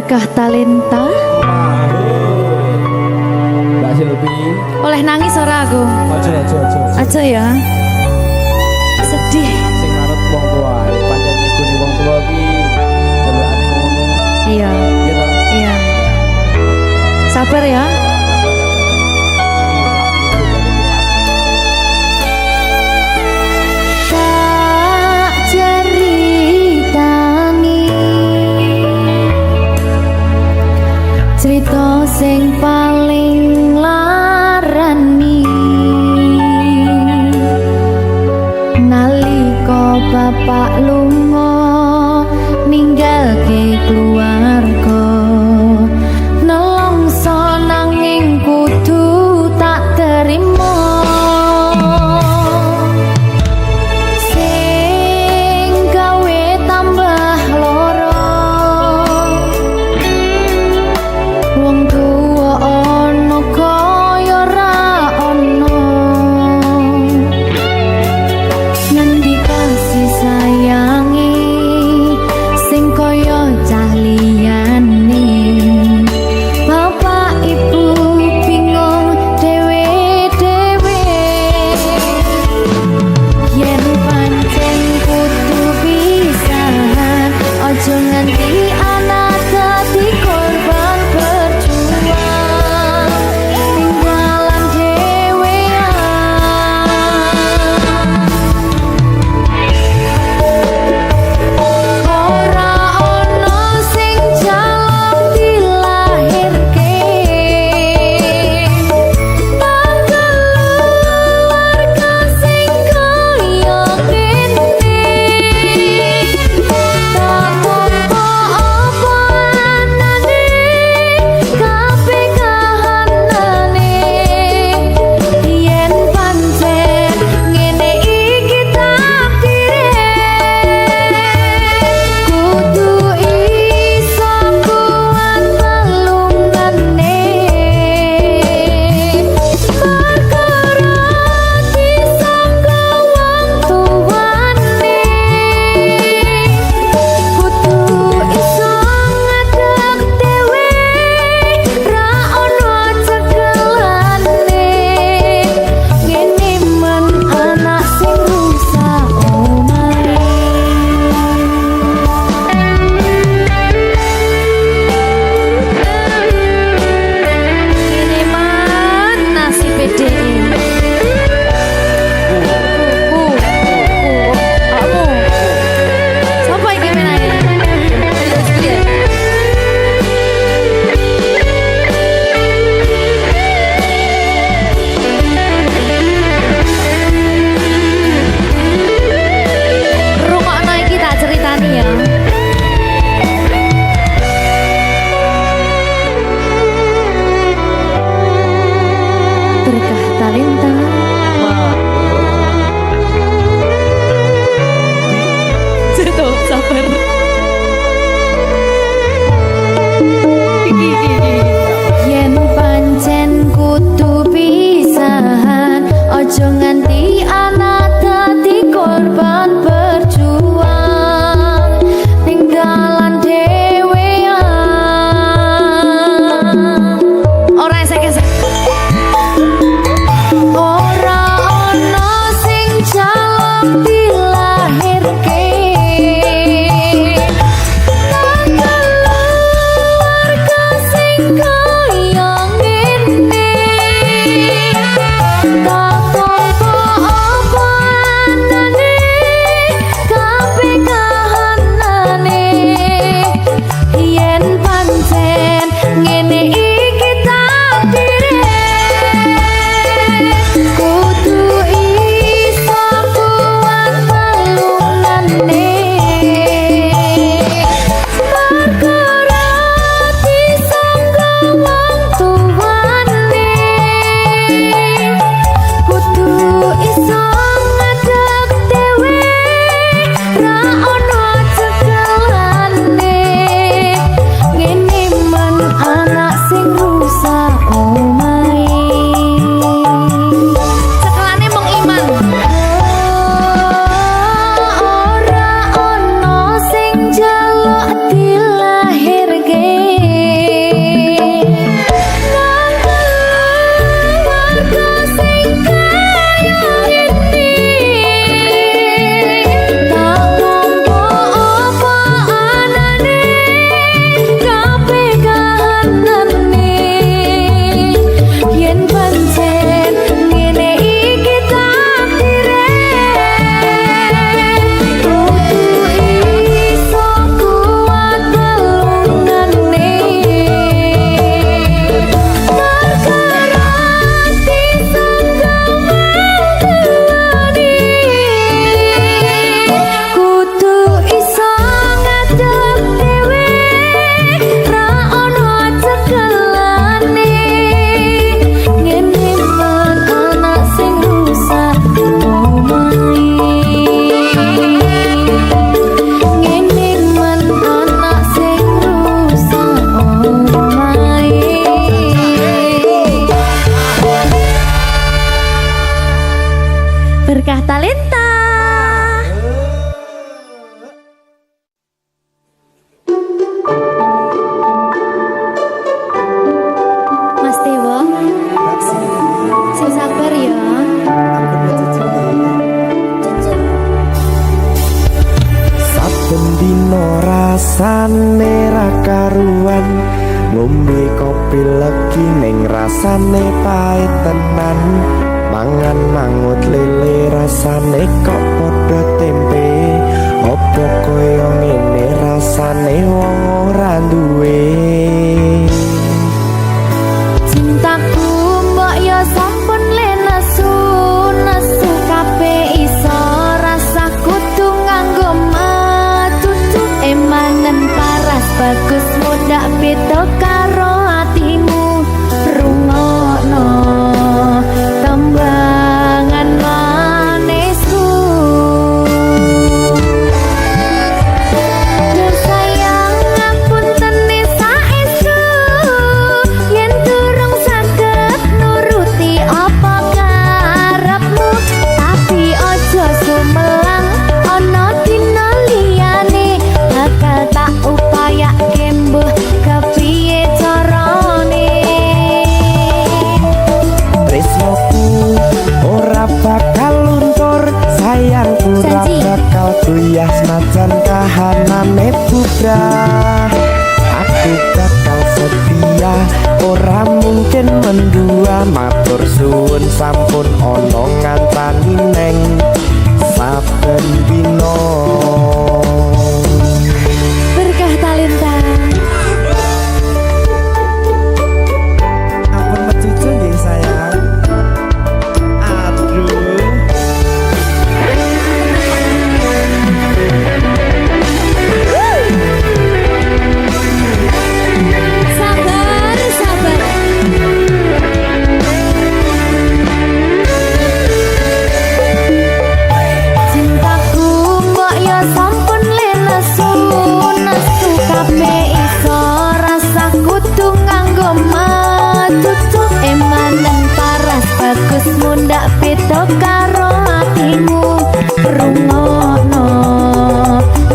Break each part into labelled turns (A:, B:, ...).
A: Berkah talenta.
B: Mbak Silvi.
A: Oleh nangis ora aku? Aja ya. Sedih.
B: Sing manut wong tua, pancen ngikuni wong tua ki jelukane ngono.
A: Iya.
B: Iya toh?
A: Iya. Sabar ya. Tak ceritani cerita sing paling larani nalika bapak lunga ninggalke keluarga nelongso nanging kudu tak terima sing gawe tambah loro wong tuwa ana kaya ra ana ngendi kasih sayangi sing kaya cah liyane bapak ibu bingung dhewe-dhewe yen pancen kudu pisahan aja nganti anak dadi korban berjuang tinggalan dhewean ora ono sing jaluk dilahirke tanggal keluarga sing kaya kene tak apa apa anane kabeh kahanane yen pancen ngene iki takdire kudu iso kuat pelungane perkara disangka wong tuwane kudu iso ngadeg dhewe ra ono cekelane ngene men anak sing rusak omahe ini man nasib dhewe kamu sapa iki menane rungokno iki tak ceritani ya berkah talenta Tuh, sabar. Yen pancen kudu pisahan aja nganti anak dadi korban berjuang tinggalan dhewean ora esek-esek ora ono sing jaluk dilahirke tanggal keluarga sing kaya ngene tak apa Berkah Talenta. Mas Dewo, sing sabar ya.
C: Saben dino rasane ra karuan, ngombe kopi legi ning rasane pahit tenan. Mangan mangut lele rasane kok padha tempe. Opo koyo ngene rasane wong ora duwe.
A: Cintaku mbok yo sampun le nesu kabeh iso rasa kudu nganggo matutu emanen paras bagus mudak beda karo atimu rungokno tembangan manisku. Duh sayang ngapunten saestu yen durung saged nuruti apa karepmu, tapi ojo sumelang ana dina liyane bakal tak upayake mbuh kepiye carane.
C: Tresnoku ora bakal luntur, sayangku ora
A: Janji.
C: bakal goyah senajan kahanane bubrah. Aku bakal setia, ora mungkin mendua. Matur suwun sampun ana ngantani neng saben dina.
A: Berkah Talenta.
C: Ampun mecucu nggih sayang. Aduh.
A: Sabar, sabar. Cintaku mbok yo sampun le nesu kabeh iso rasa kudu nganggo matutu emanen paras bagus mundak beda karo atimu rungokno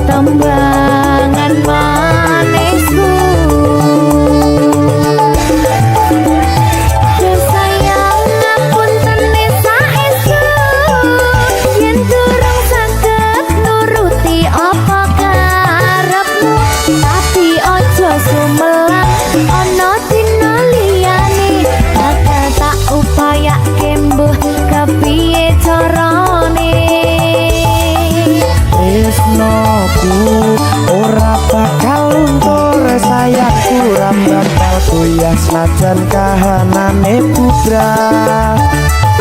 A: tembangan manisku. Duh sayang ngapunten saestu yen durung saged nuruti apa karepmu, tapi ojo sumelang ana dina liyane bakal tak upayake mbuh kepiye carane.
C: Tresnoku ora bakal luntur, sayangku ora bakal goyah senajan kahanane bubrah.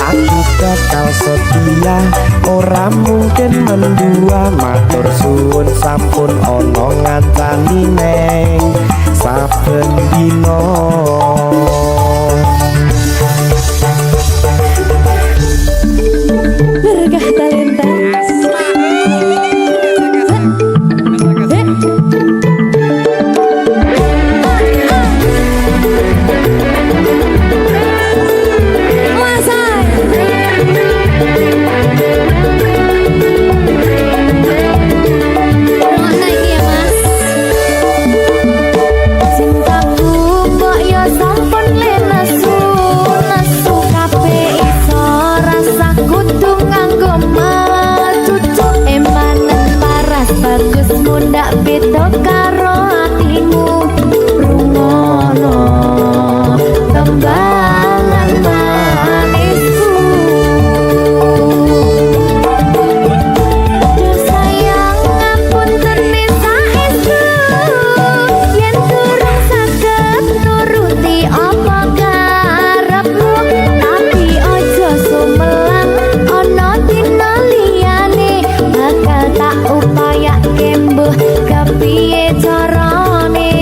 C: Aku bakal setia, ora mungkin mendua. Matur suwun sampun ana ngantani neng saben dina.
A: Berkah Talenta. Cintaku mbok yo sampun le nesu kabeh iso rasa kudu nganggo matutu emanen paras bagus mundak beda karo atimu rungokno tembangan manisku. Duh sayang ngapunten saestu yen durung saged nuruti apa karepmu, tapi ojo sumelang ana dina liyane bakal tak upayake mbuh kepiye carane.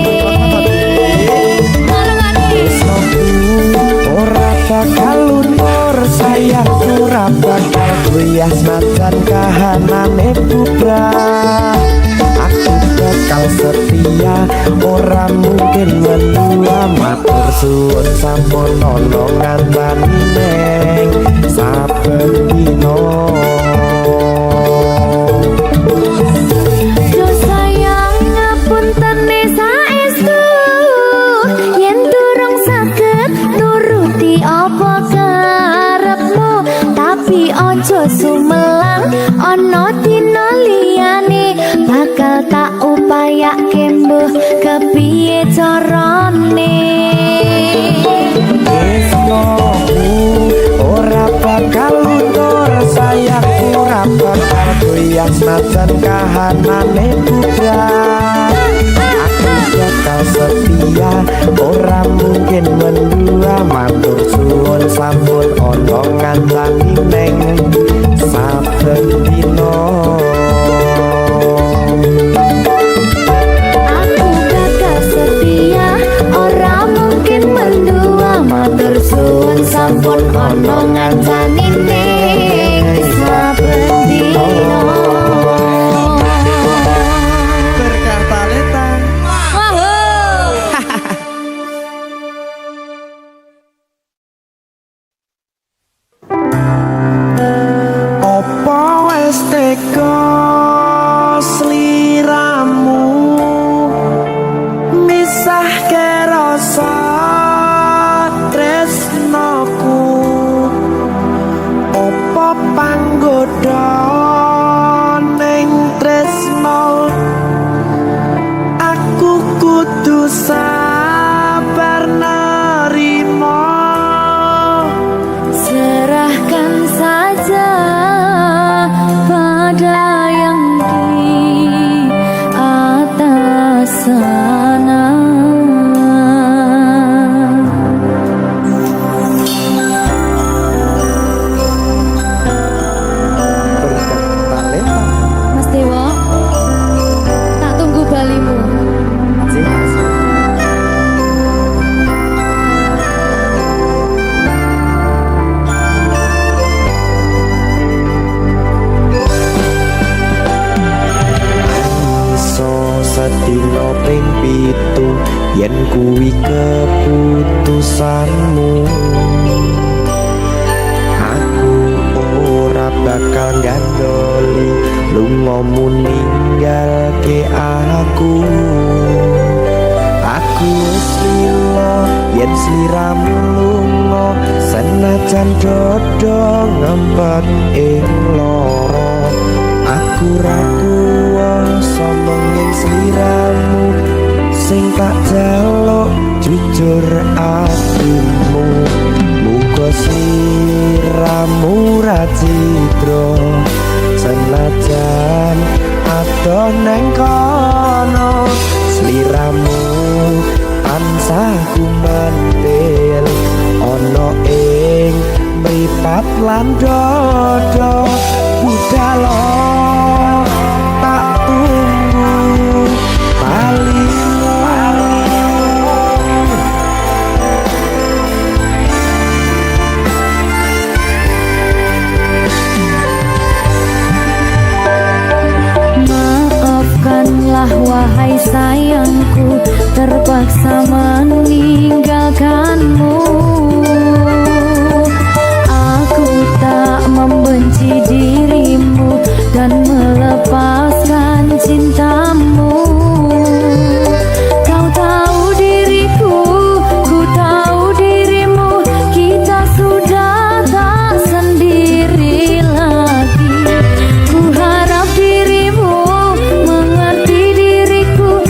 C: Ora bakal luntur, sayangku ora bakal goyah senajan kahanane bubrah. Aku bakal setia, ora mungkin mendua. Matur suwun sampun ana ngantani neng saben dina.
A: ojo sumelang ono dina liyane bakal tak upayake mbuh kepiye carane.
C: Tresnoku ora bakal luntur, sayangku ora bakal goyah senajan kahanane bubrah. Aku bakal setia, ora mungkin mendua, matur suwun sampun ana ngancani neng saben dina.
A: Aku bakal setia, ora mungkin mendua, matur suwun sampun ana ngancani ning saben dina.
C: Berkah talenta. Opo wis teko sliramu misahke rasa tresnoku? Opo panggoda ning tresno? Aku kudu sabar nerima.
A: Serahkan saja pada yang di atas sana.
C: Berkah talenta.
A: Mas Dewa, tak tunggu balimu.
C: Iso sedina ping pitu yen kuwi keputusanmu. Aku ora bakal gandoli lungamu ninggalke aku. Aku wis lilo yen sliramu lunga, senajan dodo ngempet ing loro. Aku ra kuwasa menging sliramu, sing tak jaluk jujur atimu. Muga sliramu ra cidra, senajan adoh neng kono. Sliramu tansah gumantil ana ing mripat lan dodo. Budalo tak tunggu balimu.
A: Maafkanlah wahai sayangku, terpaksa meninggalkanmu. Aku tak membenci dirimu dan melepaskan cintamu. Kau tahu diriku, ku tahu dirimu, kita sudah tak sendiri lagi. Ku harap dirimu mengerti diriku,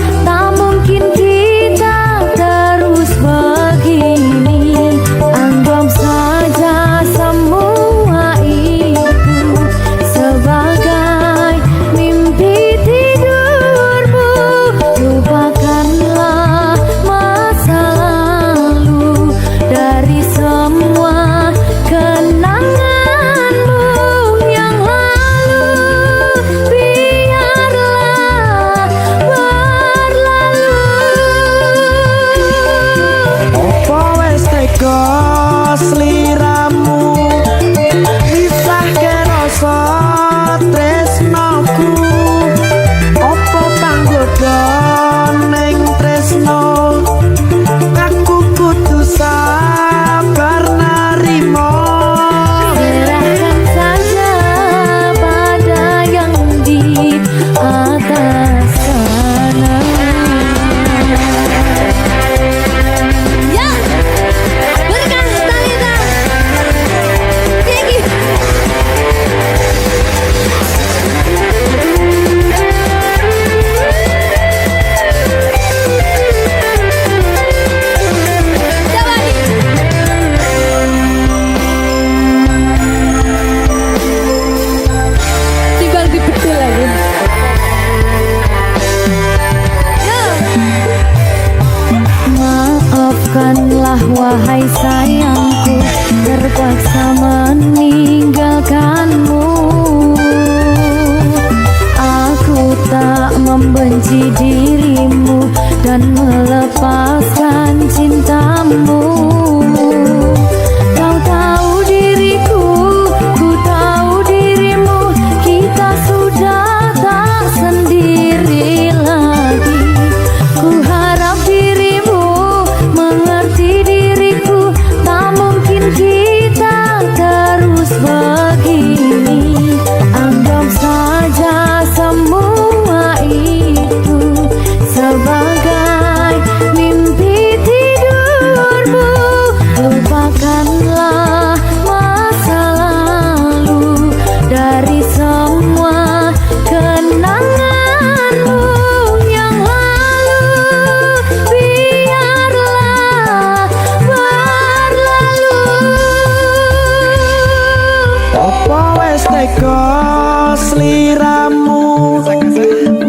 C: teka sliramu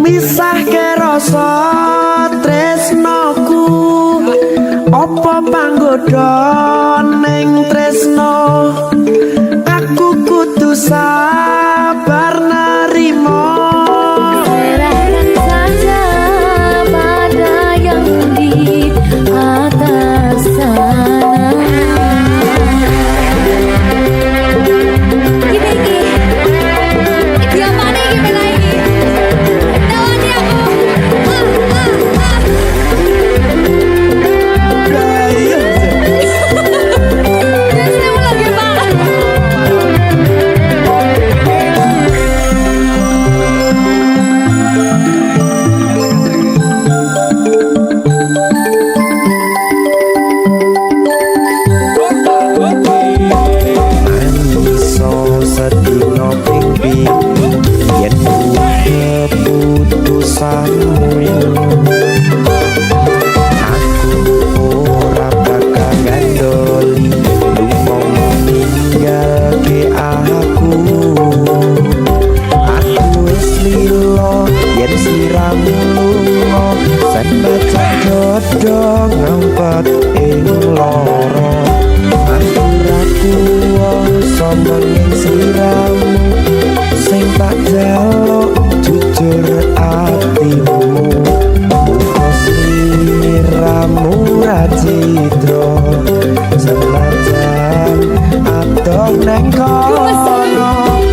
C: misahke rasa tresnoku apa panggoda ning tresno aku kudu sabar nerimo.
A: Serahkan saja pada yang di atas sana. Gini dia mana gini lagi? Tawani aku. Saya mau lagi banget.
C: Iso sedina ping pitu yen keputusanmu aku ora bakal gandoli lunga ninggalke aku wis lilo yen sliramu lunga sen baca dodo ngempet ing loro aku sombong ing sliramu sing tak jaluk jujur atimu muka sliramu racitro senajan adong neng kono sliramu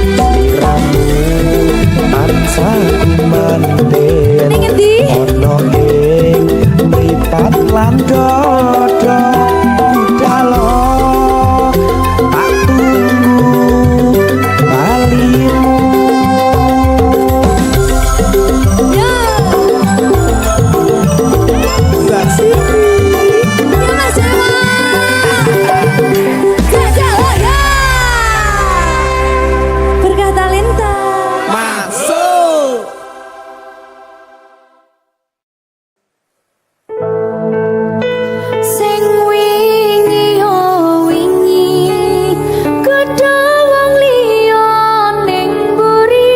C: arsaku mandel
A: Ning endi?
C: ono ing mripat lan dodo budalo tak tunggu balimu.
A: Ya.
C: Mbak Siti
A: Ya Mas Dewa. Gajah Hoya. Berkah talenta.
C: masuk.
A: Sing wingi yo wingi gedha wong liya ning mburi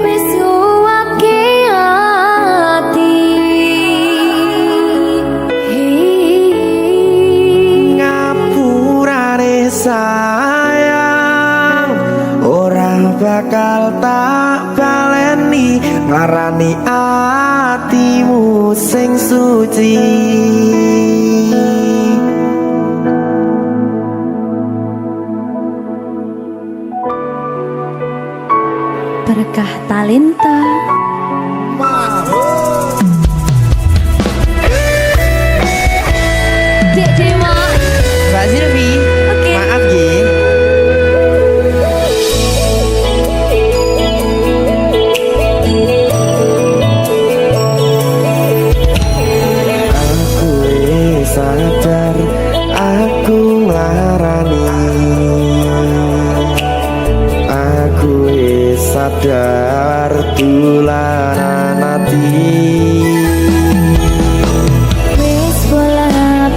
A: wis nyuwake ati.
C: Ngapurane sayang ora bakal tak baleni ngarani atimu sing suci.
A: Berkah talenta. Dek Dewa.
C: Mbak Silvi,
A: Oke.
C: maaf ye. Aku wis sadar aku nglarani. Aku wis sadar tulanan ati.
A: Wis bola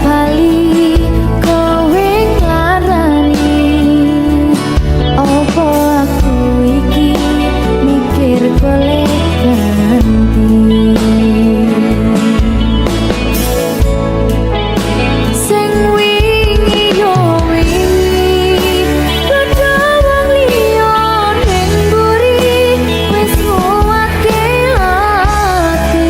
A: bali kowe nglarani. Opo aku iki mikir golek ganti. Sing wingi yo wingi gedha wong liya ning mburi wis nguwake ati.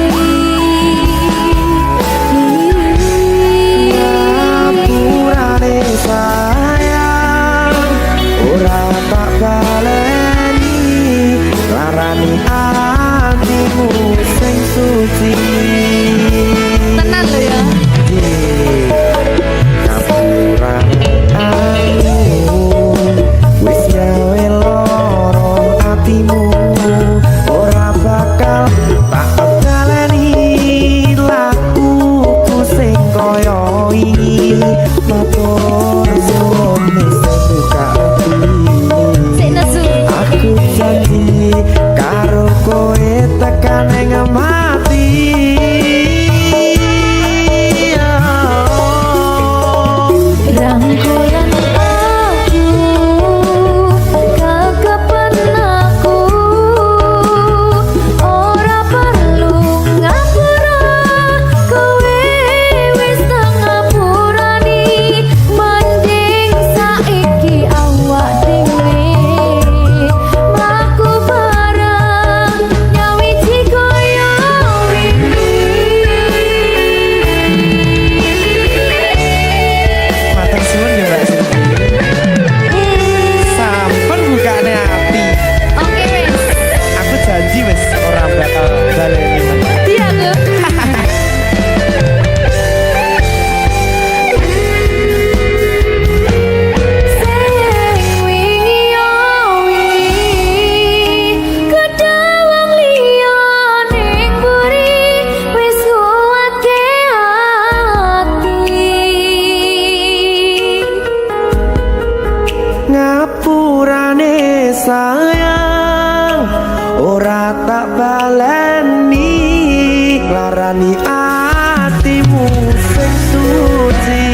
C: ngerasani atimu sing suci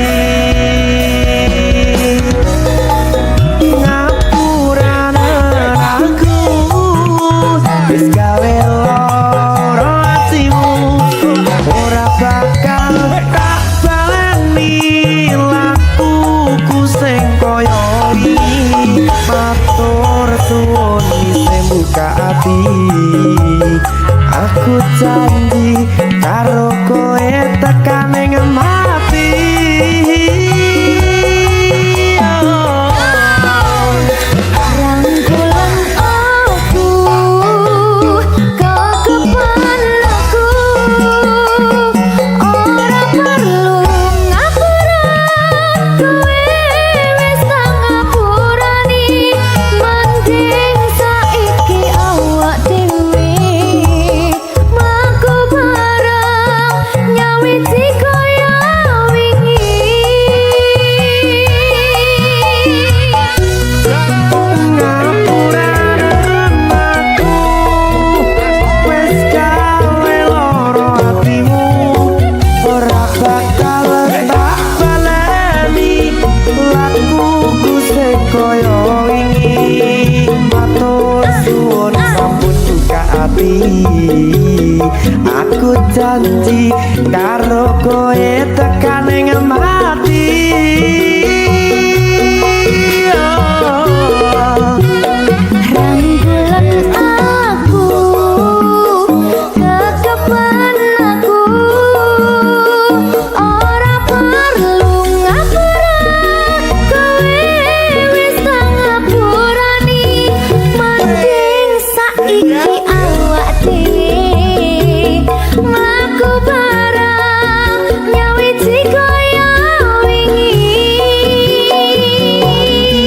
C: ngapurane aku wis gawe loro atimu ora bakal tak baleni lakuku sing koyo iki matur suwun isih buka ati aku janji karo koe tekan ing mati
A: Rangkulan aku kekepan aku ora perlu ngapuran kowe wis tak ngapurani mending saiki awak dhewe mlaku bareng nyawiti kaya wingi
C: ngapurane aku wis gawe loro atimu ora bakal tak baleni lakuku sing koyo wingi matur suwun sampun buka ati aku janji karo koe tekan ing mati
A: Rangkulan aku kekepan aku ora perlu ngapuran kowe wis tak ngapurani mending saiki awak dhewe mlaku bareng nyawiti kaya wingi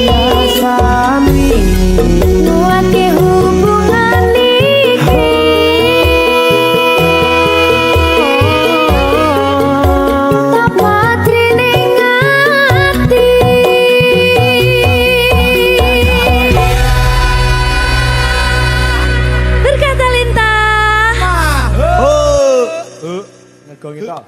C: rasani
A: nuwake hubungan iki tapatri ning ati berkata lintah
B: Ngegongi tok.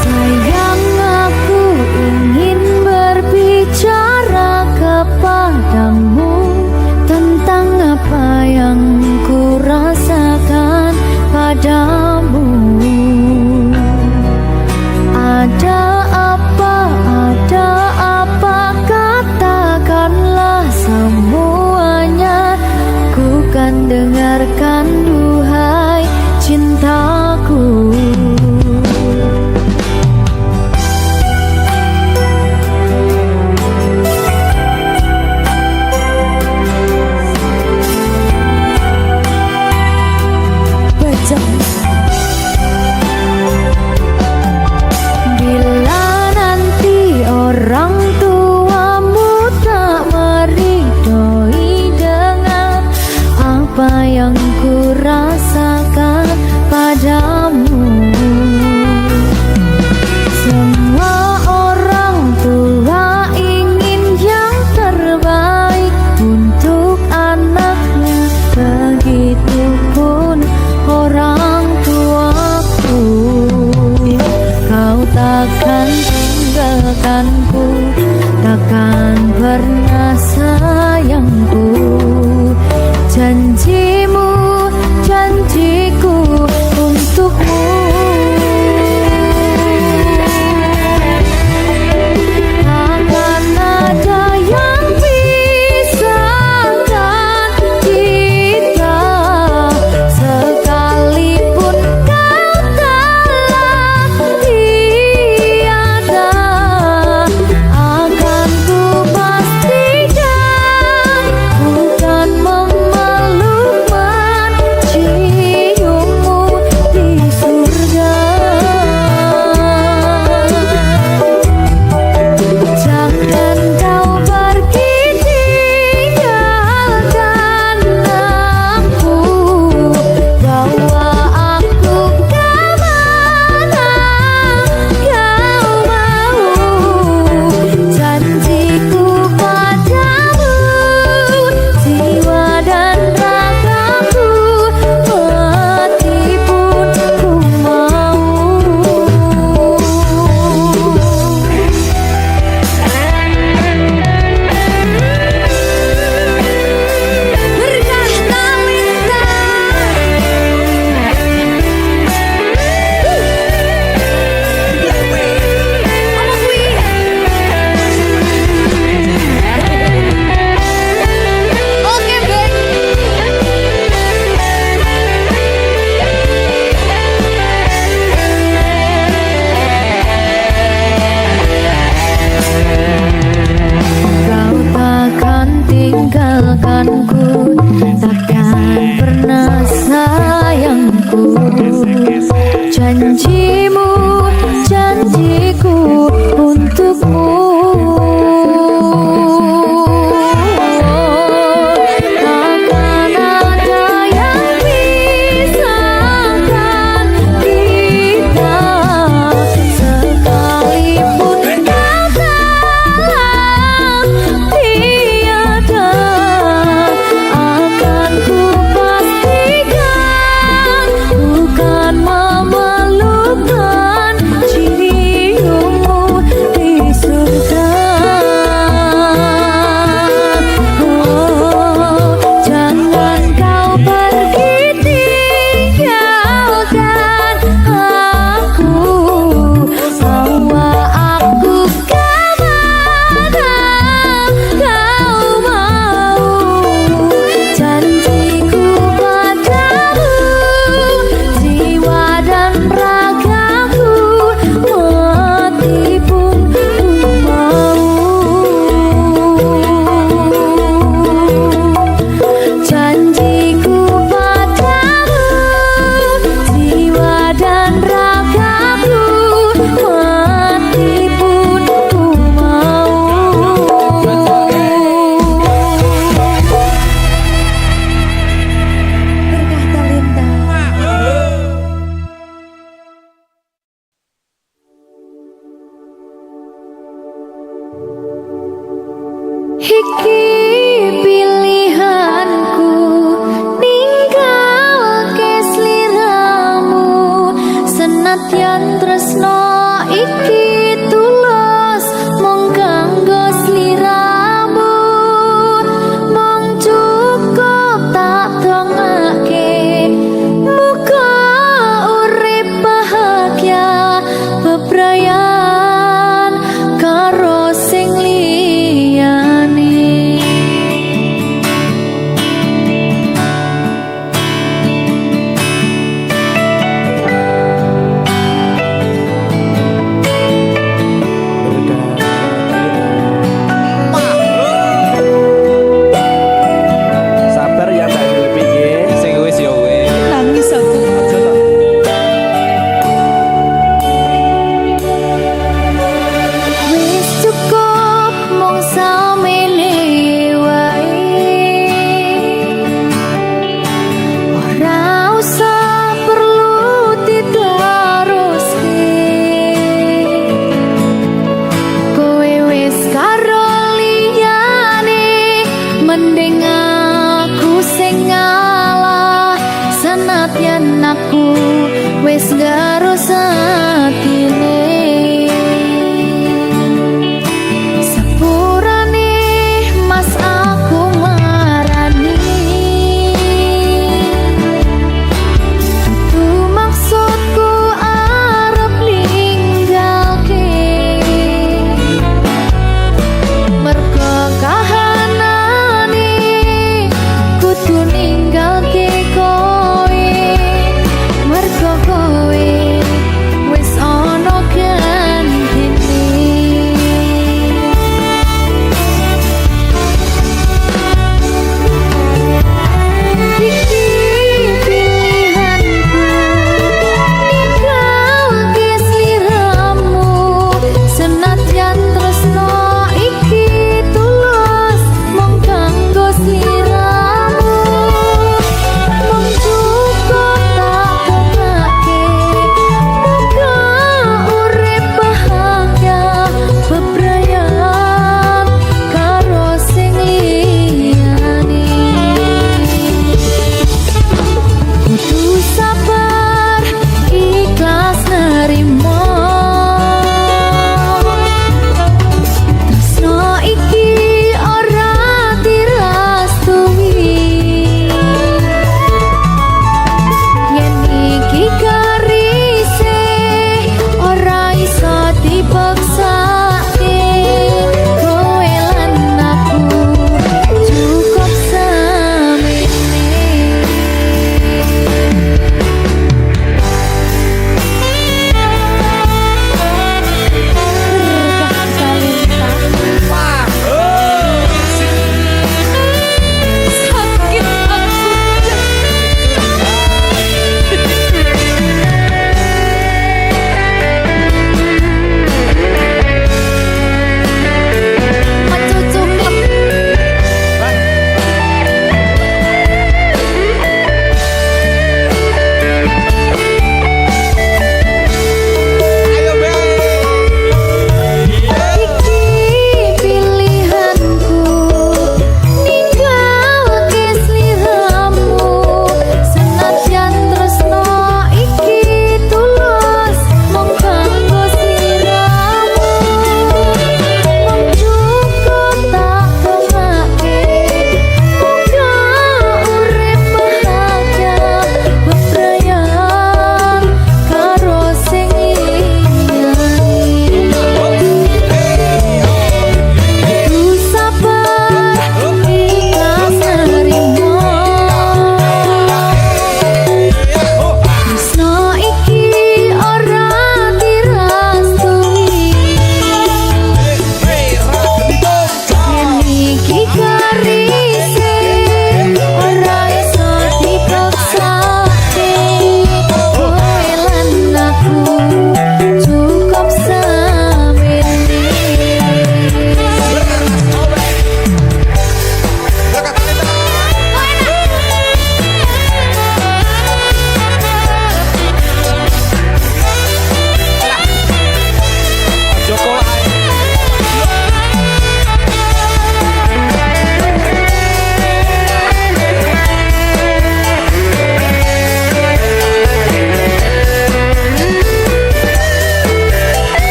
A: sayang aku ingin berbicara kepadamu tentang apa yang ku rasakan padamu. Ada apa, katakanlah semuanya. Ku kan dengarkan duhai cintaku. Bila nanti orang tuamu tak meridhoi dengan apa yang ku rasakan padamu. Semua orang tua ingin yang terbaik untuk anaknya, begitupun orang tuaku. Kau takkan tinggalkanku, takkan pernah sayangku. Janjimu, janjiku untukmu. Takkan ada yang pisahkan kita, sekalipun kau telah tiada. Akan ku pastikan bukan memeluk mencium Iki pilihanku ninggalke sliramu senadyan tresno iki tulus mung kanggo sliramu mung cukup tak dongake muga urip bahagia bebrayan karo sing liyane.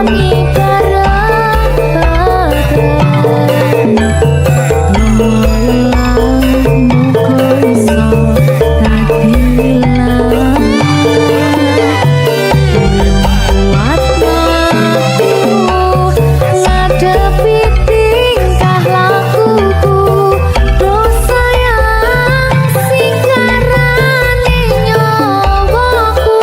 A: lakoni bareng-bareng Lumayan muga iso dadi wilang kuatno ngadepi tingkah lakuku dosa yang singkarane nyawaku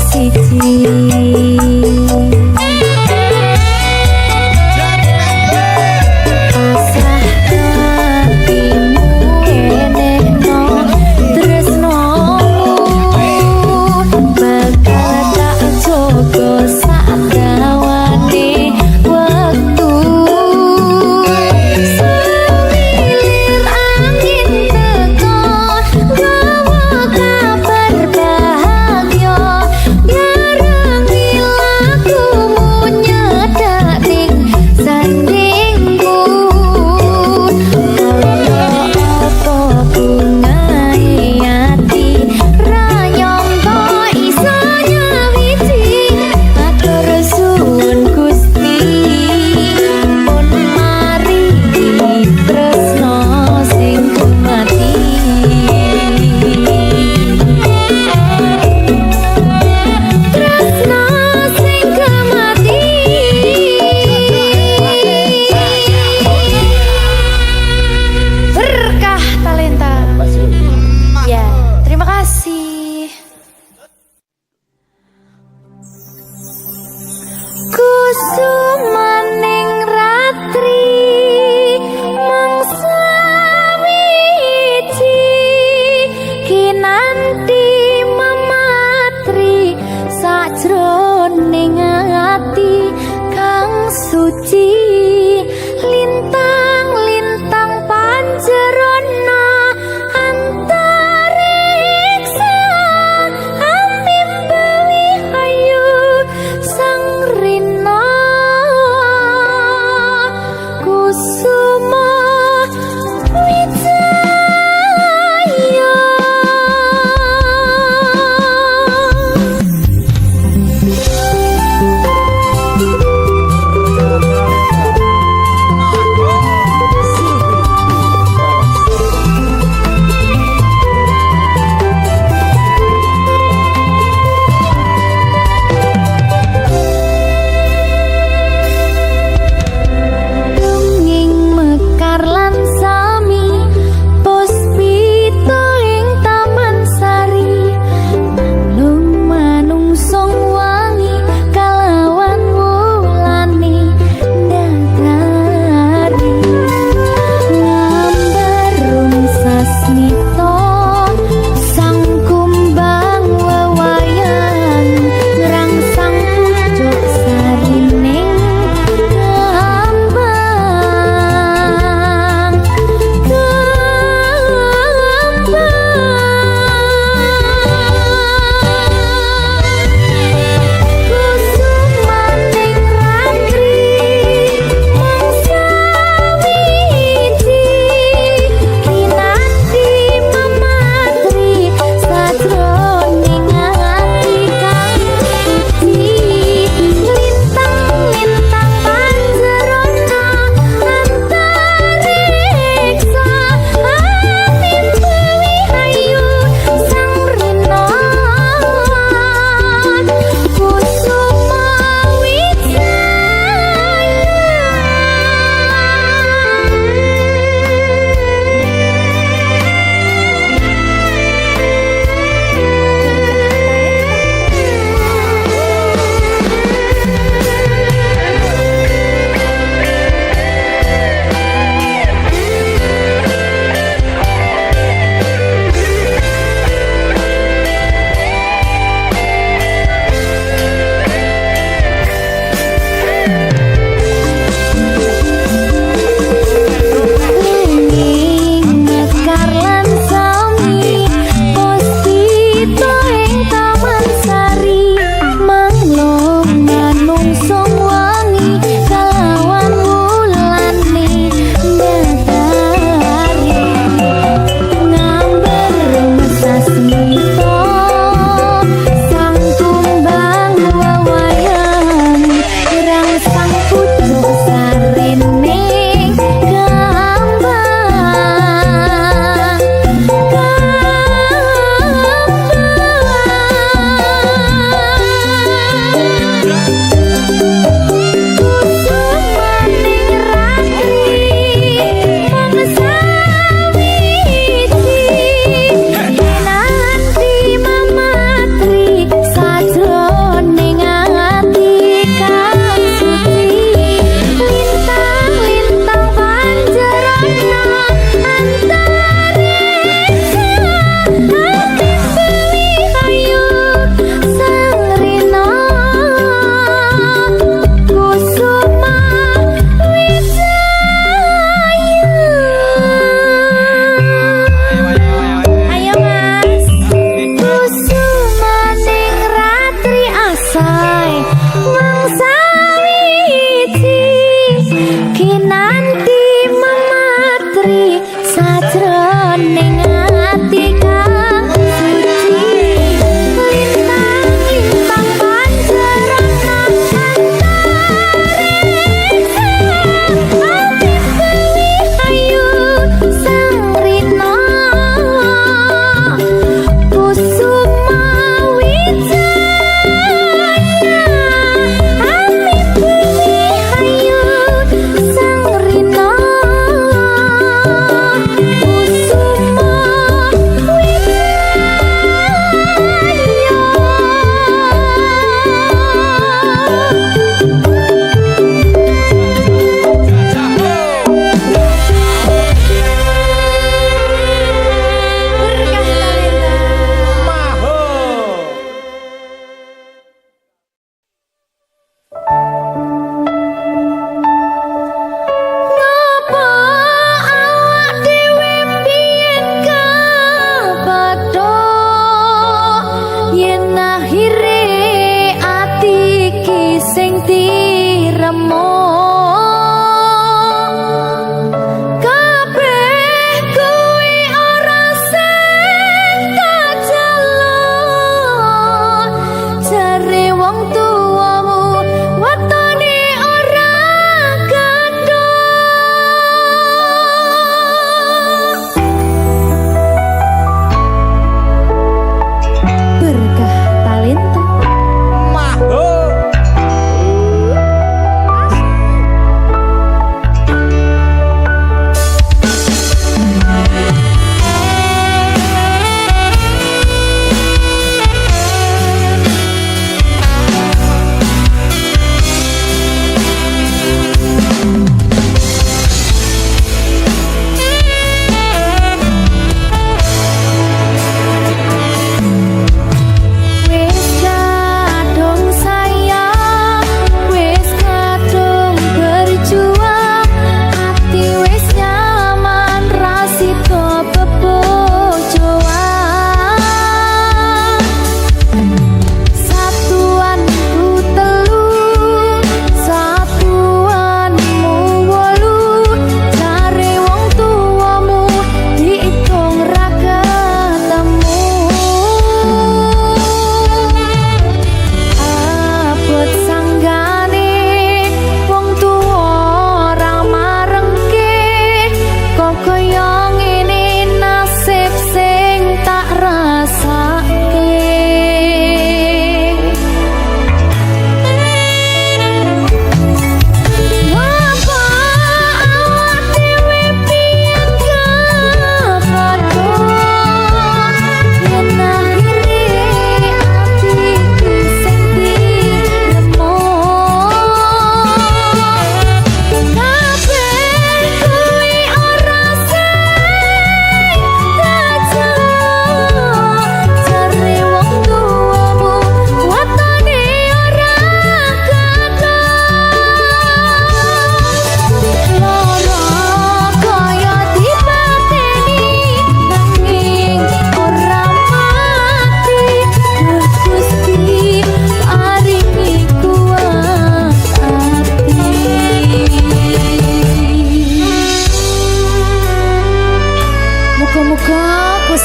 A: siji. Asah hatimu enehno tresnomu, bakal tak jogo sak dawane wektu. Samilir angin teko gawa kabar bahagia, nyarengi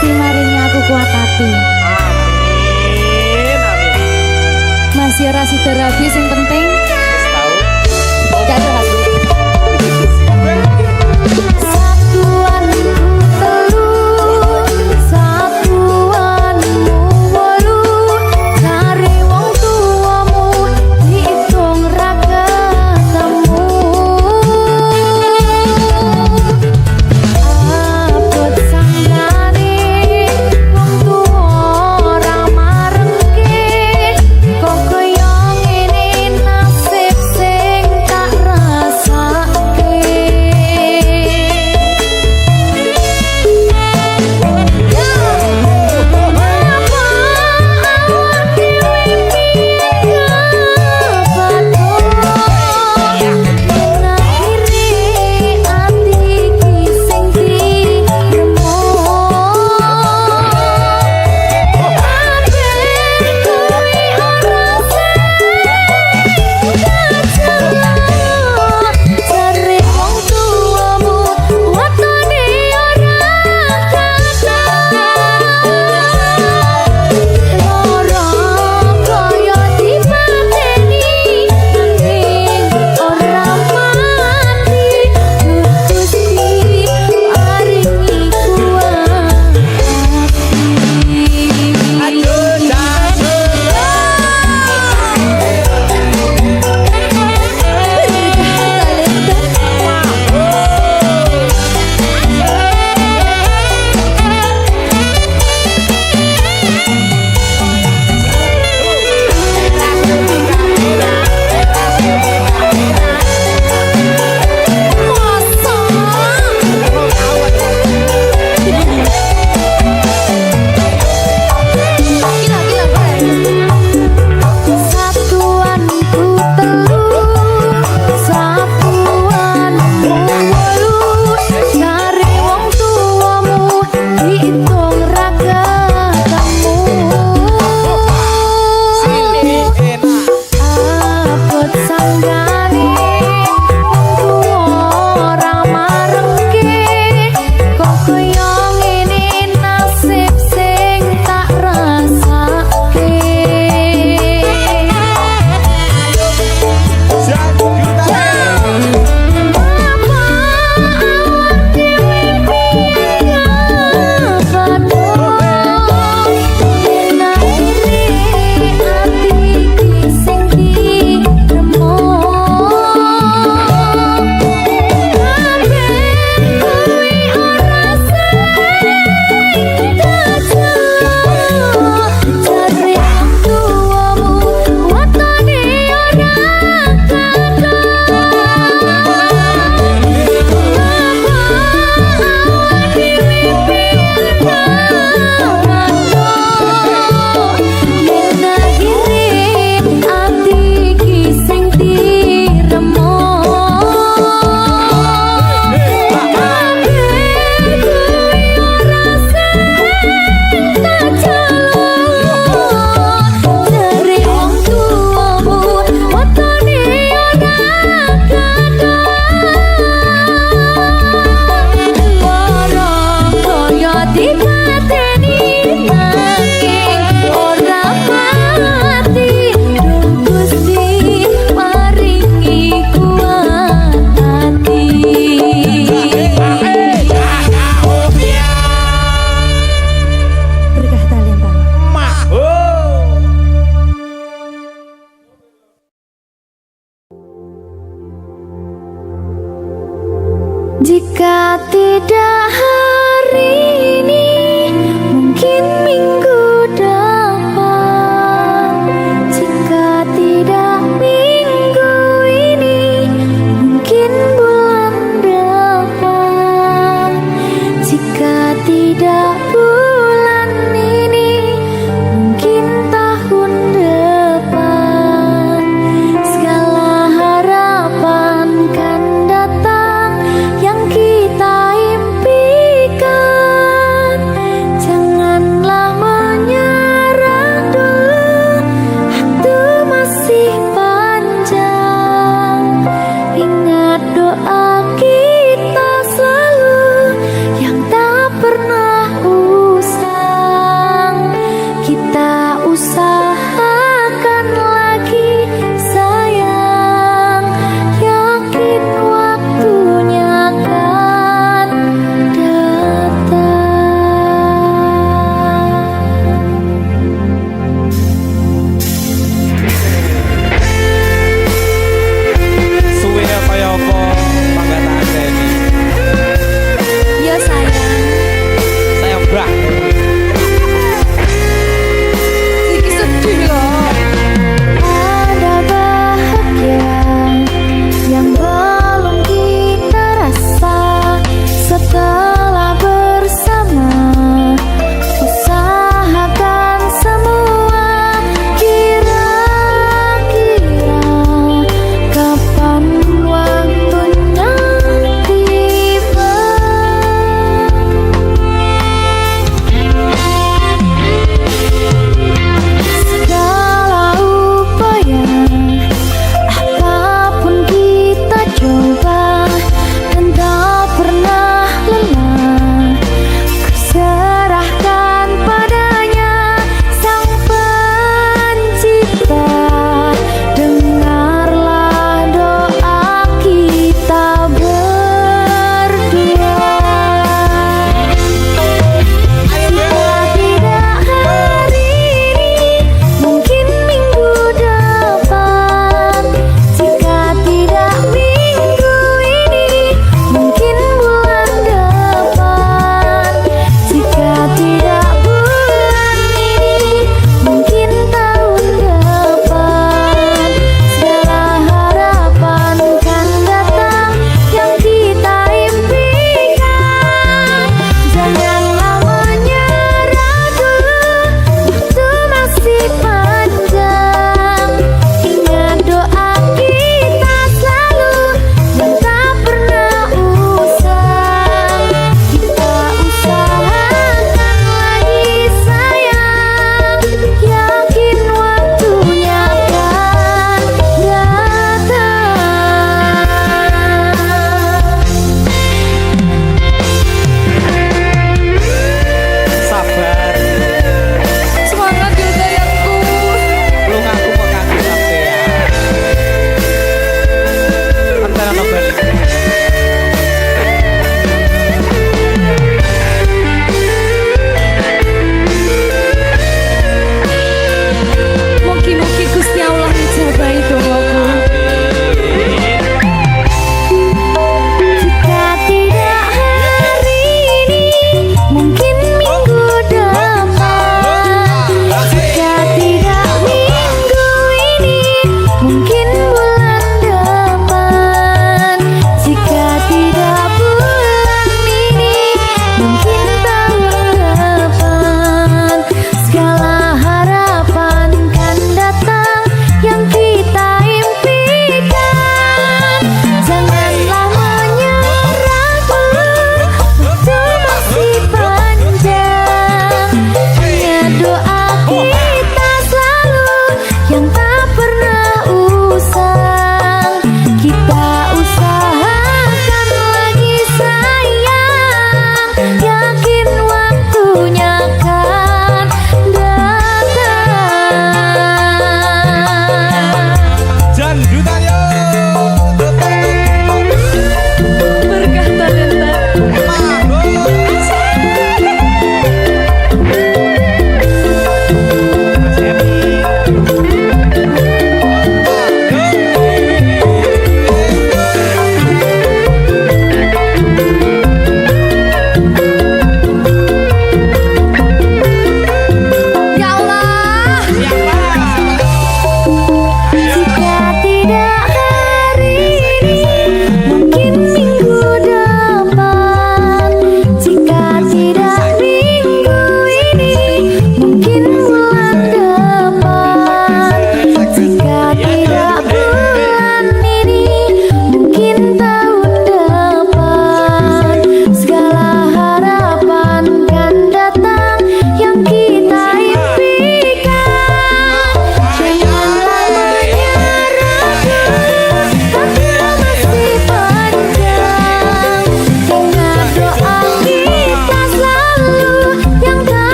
A: Gusti maringi aku kuat hati.
B: Amin, amin.
A: Masih ora sida rabi sing penting
B: Wis tau.
A: jatuh hati. Satuanku telu, satuanmu wolu, cari wong tuamu diitung ra ketemu. Abot sanggane wong tuwa ora marengke, kok kaya ngene nasib sing tak rasake. Satuanku telu, satuanmu wolu, cari wong tuamu diitung ra ketemu. Abot sanggane wong tuwa ora marengke, kok kaya ngene nasib sing tak rasake. Berkah talenta. Jika tidak hari ini, mungkin minggu depan. Jika tidak minggu ini, mungkin bulan depan. Jika tidak bulan ini, mungkin tahun depan. Segala harapan kan datang yang kita impikan. Janganlah menyerah dulu, waktu masih panjang. Ingat doa kita selalu yang tak pernah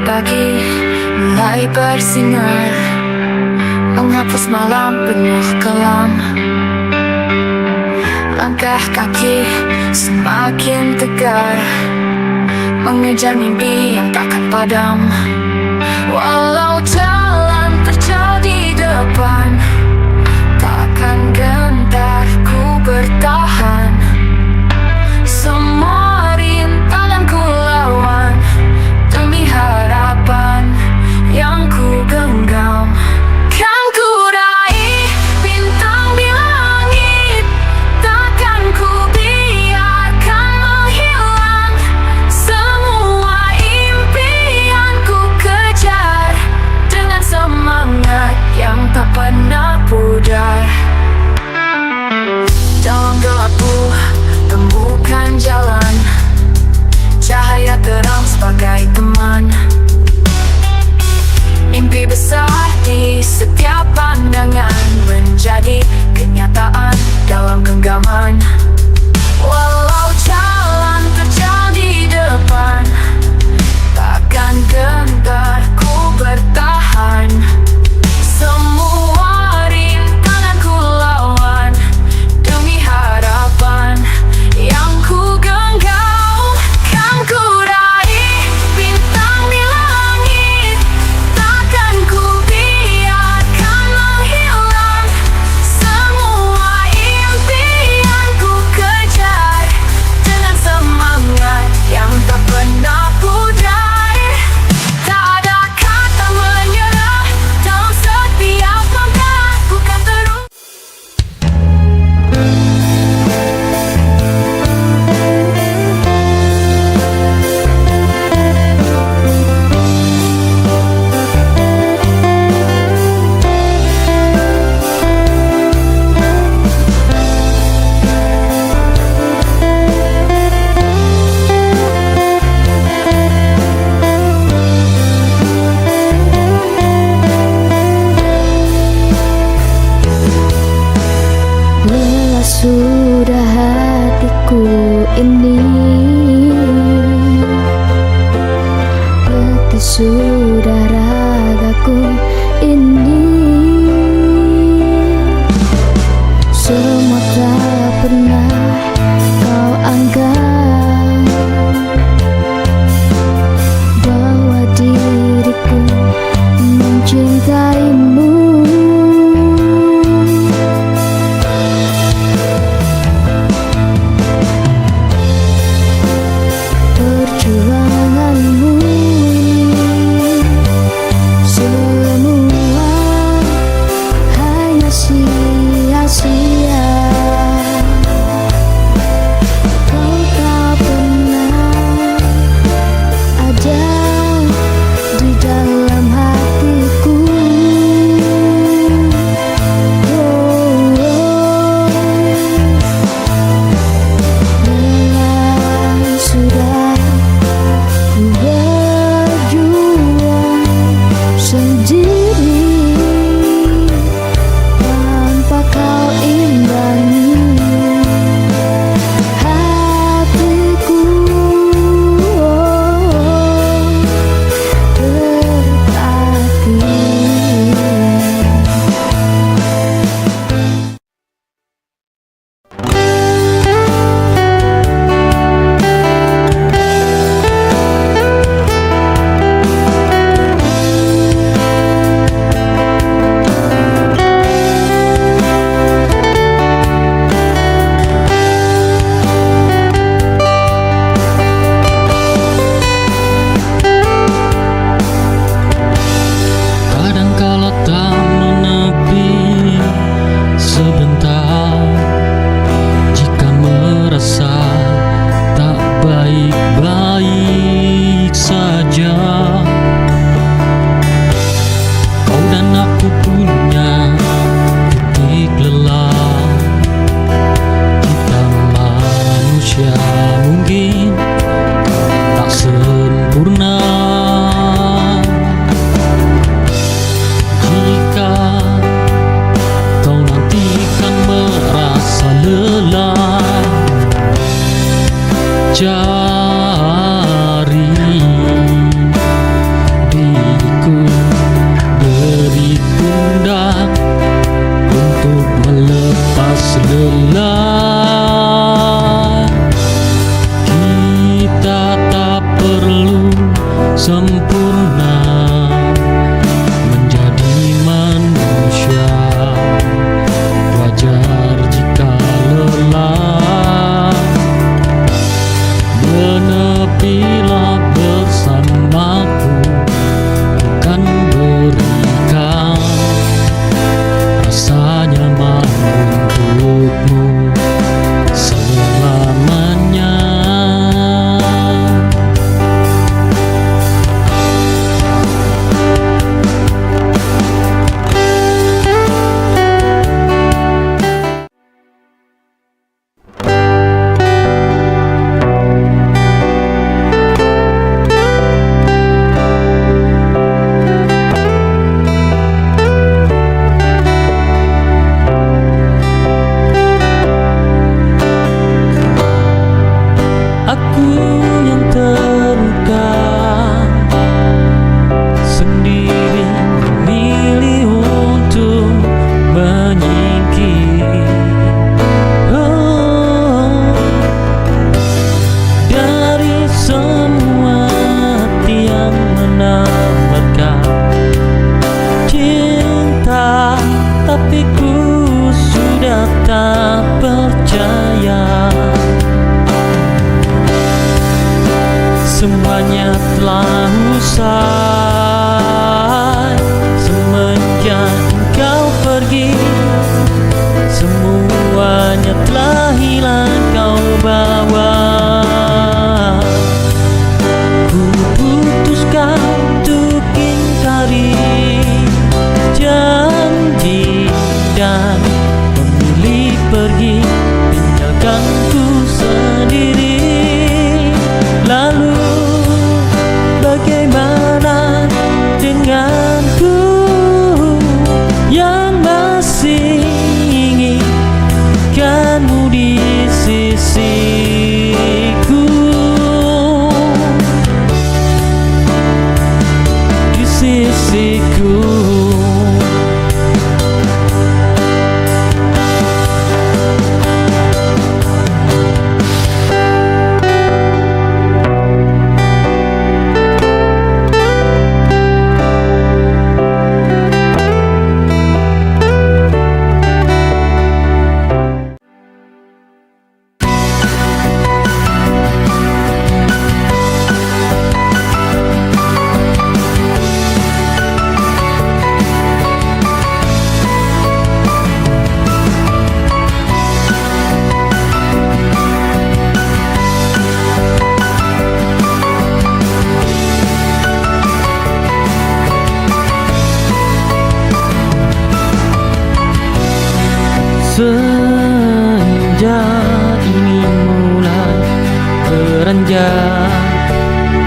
A: pagi mulai bersinar, menghapus malam penuh kelam. Langkah kaki semakin tegar, mengejar mimpi yang takkan padam. Walau jalan terjal di depan, takkan gentar ku bertahan. Semua rintangan ku lawan demi harapan yang ku genggam. Kan ku raih bintang di langit, takkan ku biarkan menghilang. Semua impian ku kejar dengan semangat yang tak pernah pudar. Dalam gelapku temukan jalan, cahaya terang sebagai teman. Mimpi besar di setiap pandangan menjadi kenyataan dalam genggaman. Walau jalan terjal di depan, takkan gentar ku bertahan. Semua rintangan ku lawan demi harapan yang ku genggam. Kan ku raih bintang di langit, takkan ku biarkan menghilang. Semua impian ku kejar dengan semangat yang tak pernah pudar. Tak ada kata menyerah dalam setiap langkah, bukan terus. Lelah sudah hatiku ini, letih sudah ragaku ini. Semua tak pernah kau anggap bahwa diriku mencintaimu. Perjuanganmu
D: percaya semuanya telah usai semenjak engkau pergi. Semuanya telah hilang kau bawa. Ku putuskan untuk ingkari janji dan memilih pergi, tinggalkanku sendiri. Lalu bagaimana denganku yang masih inginkanmu di sisiku, di sisiku. Senja ini mulai beranjak,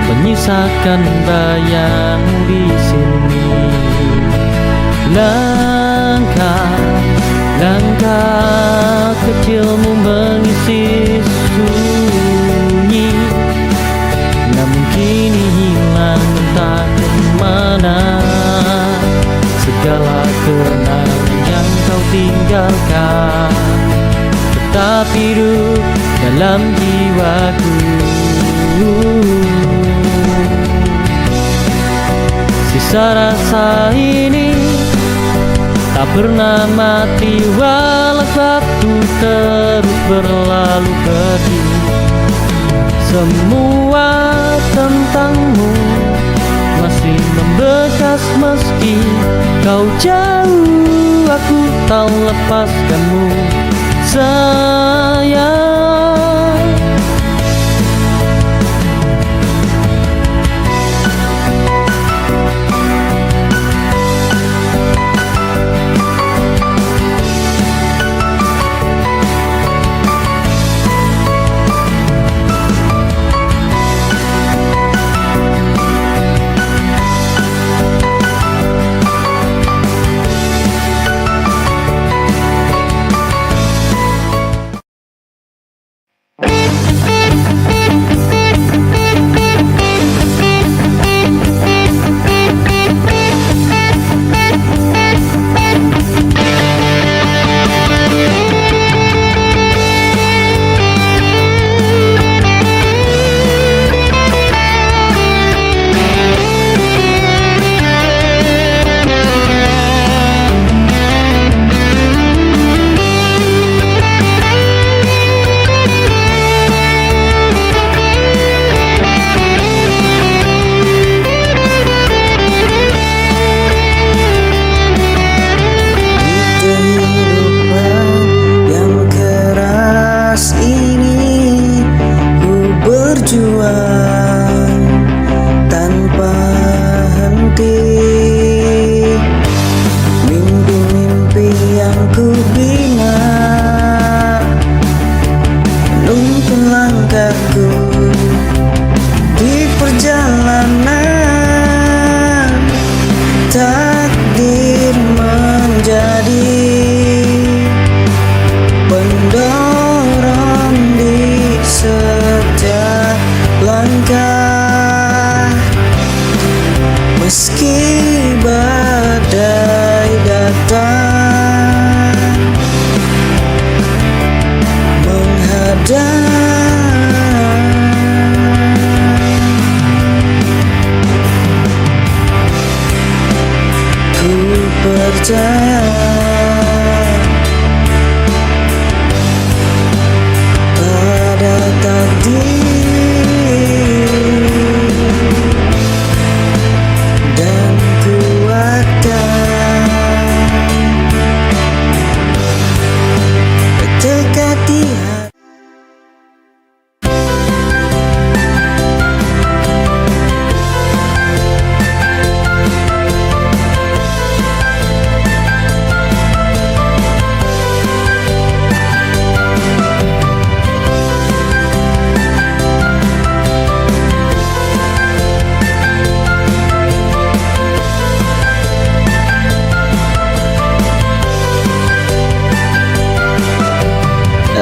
D: menyisakan bayangmu di sini. Langkah kecilmu mengisi sunyi, namun kini hilang entah kemana. Segala kenangan yang kau tinggalkan tetap hidup dalam jiwaku. Sisa rasa ini tak pernah mati walau waktu terus berlalu pergi. Semua tentangmu masih membekas meski kau jauh, aku tak lepaskanmu sayang.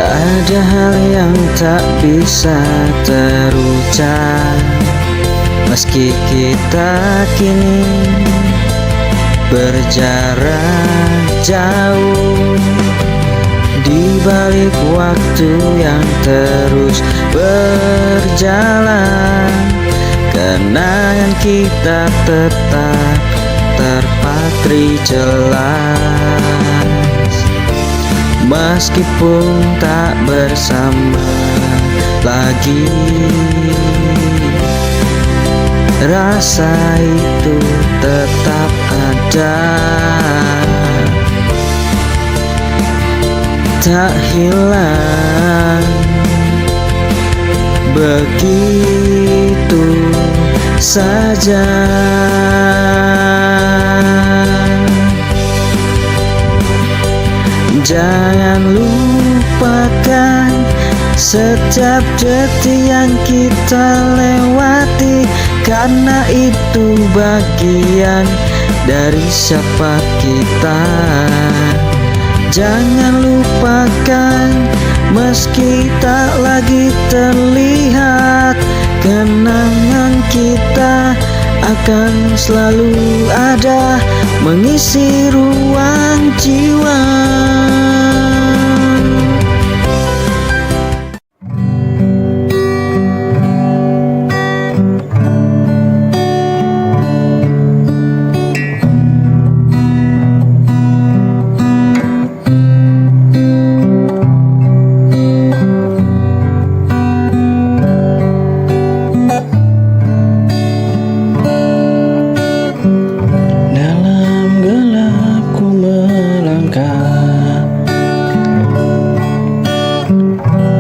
C: Tak ada hal yang tak bisa terucap, meski kita kini berjarak jauh. Di balik waktu yang terus berjalan, kenangan kita tetap terpatri jelas. Meskipun tak bersama lagi, rasa itu tetap ada, tak hilang begitu saja. Jangan lupakan setiap detik yang kita lewati, karena itu bagian dari siapa kita. Jangan lupakan, meski tak lagi terlihat, kenangan kita akan selalu ada, mengisi ruang jiwa.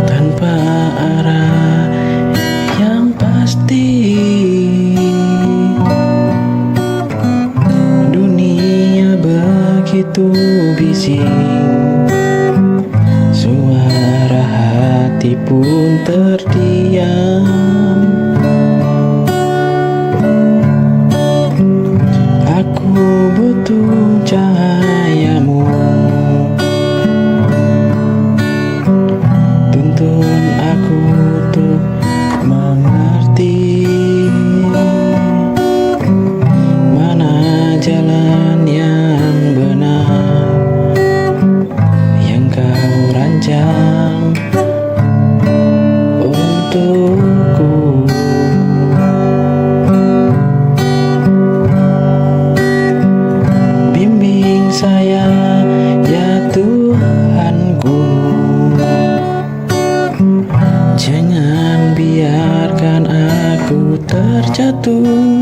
C: Tanpa arah yang pasti, dunia begitu bising, suara hati pun terdiam. Aku butuh cahayamu, tuntun aku untuk mengerti mana jalan yang benar yang kau rancang untukku. Bimbing saya ya Tuhanku, jangan biarkan aku terjatuh